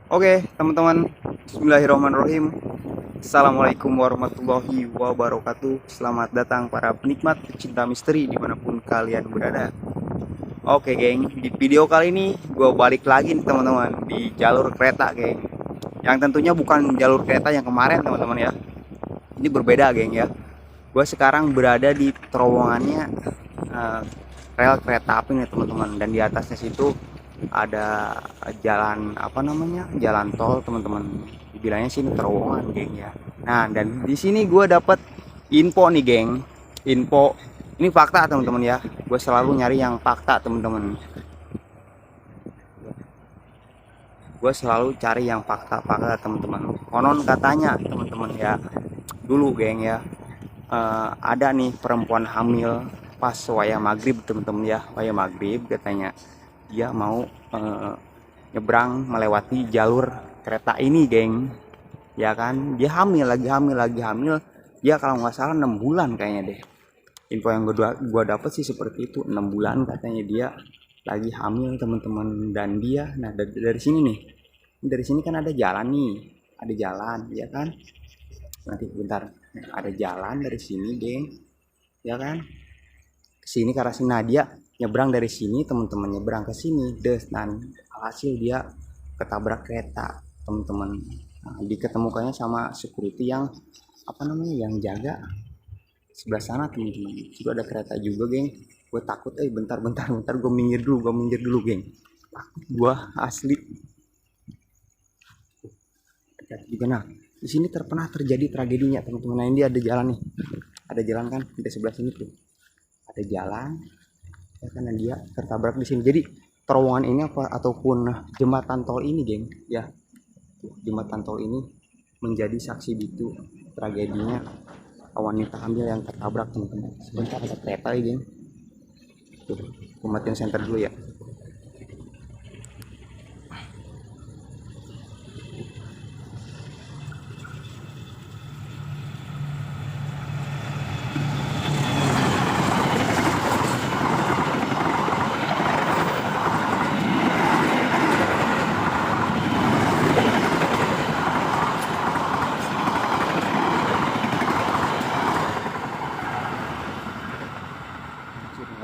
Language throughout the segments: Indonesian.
Oke, teman-teman. Bismillahirrahmanirrahim. Assalamualaikum warahmatullahi wabarakatuh. Selamat datang para penikmat pecinta misteri dimanapun kalian berada. Oke, geng. Di video kali ini gue balik lagi nih teman-teman di jalur kereta, geng. Yang tentunya bukan jalur kereta yang kemarin, teman-teman ya. Ini berbeda, geng ya. Gue sekarang berada di terowongannya eh, rel kereta api nih, teman-teman. Dan di atasnya situ ada jalan apa namanya, jalan tol, teman-teman. Dibilangnya sini terowongan, geng ya. Nah, dan di sini gue dapat info nih, geng. Info ini fakta, teman-teman ya. Gue selalu nyari yang fakta, teman-teman. Gue selalu cari yang fakta-fakta, teman-teman. Konon katanya, teman-teman ya, dulu, geng ya, ada nih perempuan hamil pas wayah maghrib, teman-teman ya. Wayah maghrib katanya dia mau nyebrang melewati jalur kereta ini, geng. Ya kan, dia hamil, lagi hamil. Dia kalau nggak salah 6 bulan kayaknya deh. Info yang gua dapet sih seperti itu, 6 bulan katanya dia lagi hamil, teman-teman. Dan dia, nah dari sini nih, dari sini kan ada jalan nih, ada jalan ya kan. Nanti bentar, ada jalan dari sini, geng, ya kan, ke sini ke arah sini. Nah, dia nyebrang dari sini, teman-teman, nyebrang ke sini des, dan hasil dia ketabrak kereta, teman-teman. Nah, diketemukannya sama security yang apa namanya, yang jaga sebelah sana, teman-teman. Juga ada kereta juga, geng. Gue takut, bentar gue minggir dulu, geng. Takut gue asli. Juga, nah, di sini pernah terjadi tragedinya, teman-teman. Nah, ini ada jalan nih, ada jalan kan di sebelah sini tuh, ada jalan ya kan, dan dia tertabrak di sini. Jadi terowongan ini apa ataupun jembatan tol ini, geng ya, jembatan tol ini menjadi saksi bitu tragedinya wanita hamil yang tertabrak, teman-teman. Sebentar, ada kereta ya, geng. Tuh, kematian center dulu ya.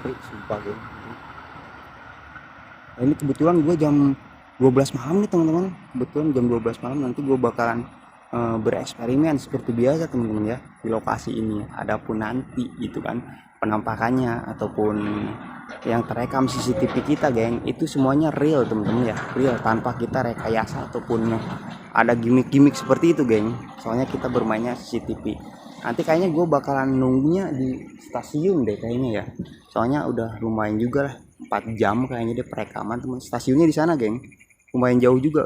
Sumpah, geng. Nah, ini kebetulan gue jam 12 malam nih, teman-teman. Kebetulan jam 12 malam, nanti gue bakalan bereksperimen seperti biasa, teman-teman ya, di lokasi ini. Adapun nanti itu kan penampakannya ataupun yang terekam CCTV kita, geng, itu semuanya real, teman-teman ya, real, tanpa kita rekayasa ataupun ada gimmick-gimmick seperti itu, geng. Soalnya kita bermainnya CCTV. Nanti kayaknya gue bakalan nunggunya di stasiun deh kayaknya ya. Soalnya udah lumayan juga lah, 4 jam kayaknya deh perekaman, teman. Stasiunnya di sana, geng. Lumayan jauh juga,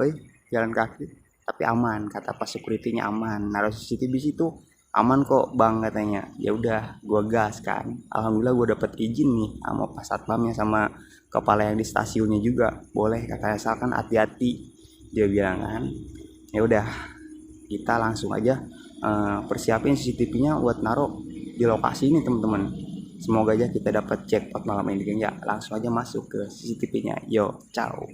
jalan kaki. Tapi aman, kata pas security-nya aman. Naruh CCTV situ aman kok, Bang, katanya. Ya udah, gua gas kan. Alhamdulillah gua dapet izin nih sama pas satpamnya, sama kepala yang di stasiunnya juga. Boleh, katanya, asalkan hati-hati, dia bilang kan. Ya udah, kita langsung aja persiapin CCTV-nya buat naruh di lokasi ini, teman-teman. Semoga aja kita dapat jackpot malam ini, geng. Ya, langsung aja masuk ke CCTV-nya. Yo, ciao.